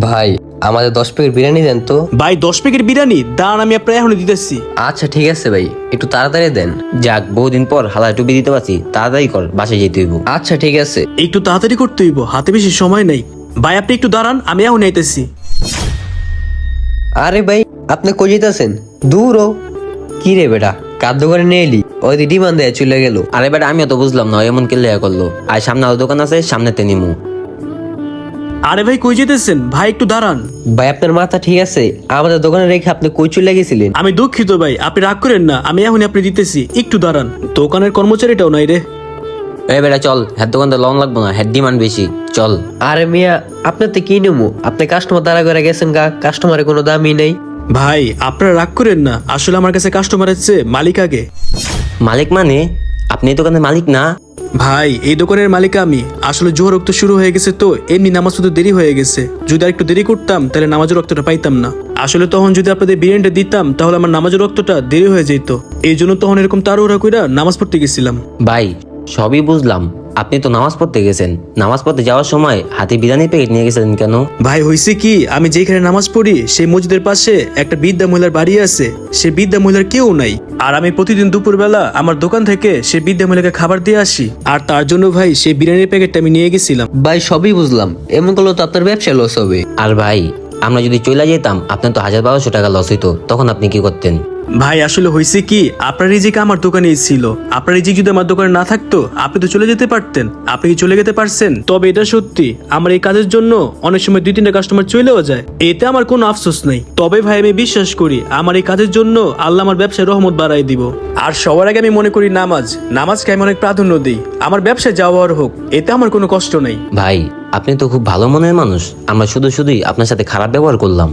ভাই আমাদের 10 প্যাকেট বিরিয়ানি দেন তো। ভাই 10 প্যাকেট বিরিয়ানি দাঁড়ান, আমি আপনার এখনই দিতেছি। আচ্ছা ঠিক আছে ভাই, একটু তাড়াতাড়ি দেন। যাক, বহুদিন পর হালা টুপি দিতে পারছি, তাড়াতাড়ি কর, বাসায় যেতে হইব। আচ্ছা ঠিক আছে। একটু তাড়াতাড়ি করতে হইব, হাতে বেশি সময় নেই। ভাই আপনি একটু দাঁড়ান, আমি এখন আইতেছি। আরে ভাই আপনি কই যেতেছেন? দূর ও কি রে বেটা, কাদ্য করে নিয়ে এলি, ওই ডিমান্ড দেয়া চলে গেল। আরে বেটা, আমিও তো বুঝলাম না এমন কে লেয়া করলো। আর সামনে আরো দোকান আছে, সামনেতে নিমু। আরে ভাই কই যেতেছেন? ভাই একটু দাঁড়ান। ভাই আপনার মাথা ঠিক আছে? আমাদের দোকানে রেখে আপনি কই চলে গেছিলেন? আমি দুঃখিত ভাই, আপনি রাগ করেন না, আমি এখনই আপনি দিতেছি, একটু দাঁড়ান। দোকানের কর্মচারীটাও নাই রে। এই বেটা চল, হ্যাঁ দোকানটা লং লাগবো না, হ্যাঁ ডিমান্ড বেশি, চল। আরে মিয়া আপনার তো কি নেবো, আপনি কাস্টমার দাঁড়া করে গেছেন গা, কাস্টমারের কোনো দামই নেই। ভাই আপনারা রাগ করেন না, আসলে আমার কাছে কাস্টমারের চেয়ে মালিক আগে। মালিক মানে? আপনি এই দোকানের মালিক না? ভাই এই দোকানের মালিক আমি। আসলে জোহর রক্ত শুরু হয়ে গেছে তো এমনি নামাজ পড়তে দেরি হয়ে গেছে। যদি আর একটু দেরি করতাম তাহলে নামাজের রক্তটা পাইতাম না। আসলে তখন যদি আপনাদের বিরিয়ানিটা দিতাম তাহলে আমার নামাজের রক্তটা দেরি হয়ে যেত। এই জন্য তখন এরকম তাড়াহুড়া কইরা নামাজ পড়তে গেছিলাম। ভাই সবই বুঝলাম, আপনি তো নামাজ পড়তে গেছেন, নামাজ পড়তে যাওয়ার সময় হাতে বিরিয়ানি প্যাকেট নিয়ে গেছিলেন কেন? ভাই হয়েছে কি, আমি যেখানে নামাজ পড়ি সেই মসজিদের পাশে একটা বৃদ্ধা মহিলার বাড়ি আছে। সে বৃদ্ধা মহিলার কেউ নাই, আর আমি প্রতিদিন দুপুরবেলা আমার দোকান থেকে সে বৃদ্ধা মহিলাকে খাবার দিয়ে আসি। আর তার জন্য ভাই সেই বিরিয়ানির প্যাকেটটা আমি নিয়ে গেছিলাম। ভাই সবই বুঝলাম, এমন করলে তো আপনার ব্যবসা লস হবে। আর ভাই আমরা যদি চলে যেতাম আপনার তো 1200 টাকা লস হইতো, তখন আপনি কি করতেন? ভাই আসলে হয়েছে কি, আপনার রিজিক আমার দোকানেই ছিল। আপনার রিজিক যদি আমার দোকানে না থাকতো আপনি তো চলে যেতে পারতেন। আপনি কি চলে যেতে পারছেন? তবে এটা সত্যি, আমার এই কাজের জন্য অনেক সময় 2-3টা কাস্টমার চলেও যায়, এতে আমার কোনো আফসোস নেই। তবে ভাই আমি বিশ্বাস করি আমার এই কাজের জন্য আল্লাহ আমার ব্যবসায় রহমত বাড়াই দিব। আর সবার আগে আমি মনে করি নামাজকে আমি অনেক প্রাধান্য দিই। আমার ব্যবসায় যাওয়ার হোক, এতে আমার কোনো কষ্ট নেই। ভাই আপনি তো খুব ভালো মনের মানুষ, আমরা শুধুই আপনার সাথে খারাপ ব্যবহার করলাম।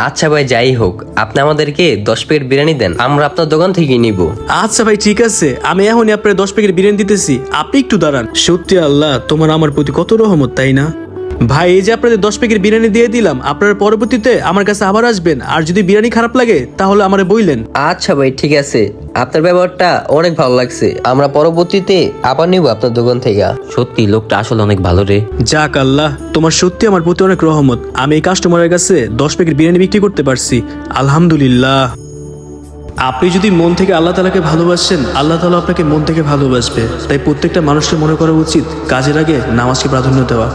আচ্ছা ভাই যাই হোক, আপনি আমাদেরকে 10 প্যাকেট বিরিয়ানি দেন, আমরা আপনার দোকান থেকে নিব। আচ্ছা ভাই ঠিক আছে, আমি এখনই আপনার 10 প্যাকেট বিরিয়ানি দিতেছি, আপনি একটু দাঁড়ান। সত্যি আল্লাহ তোমার আমার প্রতি কত রহমত, তাই না? ভাই এই যে আপনাদের 10 প্যাকেট বিরিয়ানি দিয়ে দিলাম, আপনারা পরবর্তীতে আমার কাছে আবার আসবেন, আর যদি বিরিয়ানি খারাপ লাগে তাহলে আমারে বইলেন। আচ্ছা ভাই ঠিক আছে, আপনার ব্যবহারটা অনেক ভালো লাগছে, আমরা পরবর্তীতে আবার নিব আপনার দোকান থেকে। সত্যি লোকটা আসলে অনেক ভালো রে। যাক আল্লাহ, তোমার সত্যি আমার প্রতি অনেক রহমত। আমি এই কাস্টমারের কাছে 10 প্যাকেট বিরিয়ানি বিক্রি করতে পারছি, আলহামদুলিল্লাহ। আপনি যদি মন থেকে আল্লাহ তাআলাকে ভালোবাসেন, আল্লাহ তাআলা আপনাকে মন থেকে ভালোবাসবে। তাই প্রত্যেকটা মানুষের মনে করা উচিত কাজের আগে নামাজকে প্রাধান্য দেওয়া।